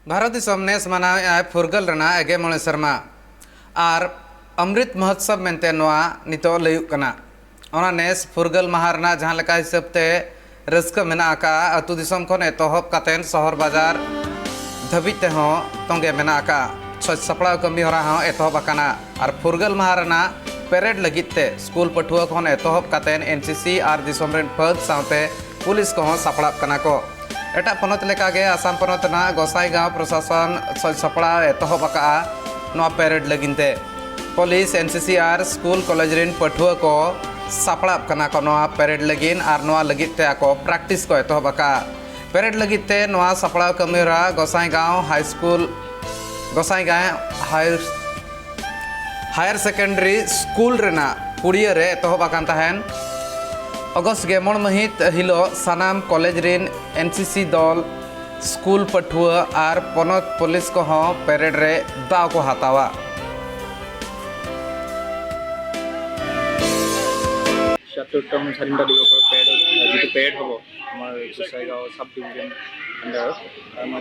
भारत दिसम नेस मनावे फुरगल रना एगे मोले शर्मा और अमृत महोत्सव मेंते नोआ नितो लयुग कना ओना नेस फुरगल माहा रना जहां लेका हिसाबते रस्क मेना का अतु दिसम खन एतहब कातेन शहर बाजार धबित ते हो तोंगे मेना का सपड़ा कमी होरा हो एतहब अकाना और फुरगल माहा रना पेरेड लगिते स्कूल पठुआ खन एतहब कातेन एनसीसी और दिसम रेन फग साउते पुलिस को सपड़ा कना को एटा पनत लेकागे आसाम पनत ना गोसाईगांव प्रशासन सपड़ा एतहब अका नोआ पेरेड लगिनते पुलिस एनसीसी और स्कूल कॉलेज रेन पठुआ को सपड़ा कना को नोआ पेरेड लगिन और नोआ लगिते आको प्रैक्टिस को एतहब अका पेरेड लगिते नोआ सपड़ा कमीरा Gossaigaon high school Gossaigaon higher secondary school रेना पुड़िया रे एतहब अकान तहन अगस्त गेमण महित हिलो सानाम कॉलेज रेन एनसीसी दल स्कूल पठुआ और पनत पुलिस को पेरेड रे दाव को हातावा सत्तरतम स्वाधीनता दिवसर जी पेरेड हम गोसाईगाँव sub division under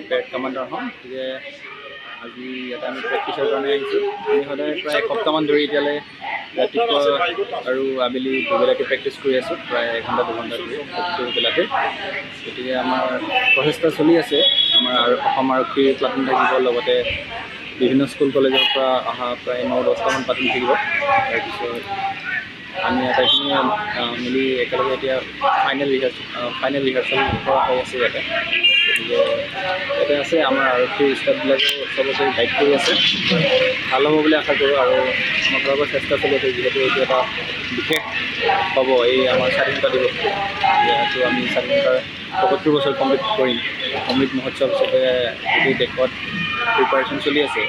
parade commander हम आज इतना प्रेक्टिसर कारण सदाय प्राय एसप्ताहमान धरी इतने रातिपुवा और आबेली दुबेलाके प्रेक्टिस कर प्राय 1 घंटा 2 घंटा धरी बेलाते गए प्रचेष्टा चलि आसे आरक्षी प्लाटून थकिब विभिन्न स्कूल कॉलेजर अहा प्राय 9-10टामान प्लाटून थकिब आमी आटाईखिनि मिली एकेलगे फाइनल रिहार्सल इते आसे आमार आरक्षी स्टाफबिलाके सबसे गाइड कर भल हम आशा करूँ और आमार चेष्टा चलि आछे जीतु ये विशेष हम ये स्वाधीनता दिवस जो आम स्वाधीनतार 75 बছर कमप्लीट कर अमृत महोत्सव हिसाबे गोटेई देशत प्रिपारेशन चलि आछे।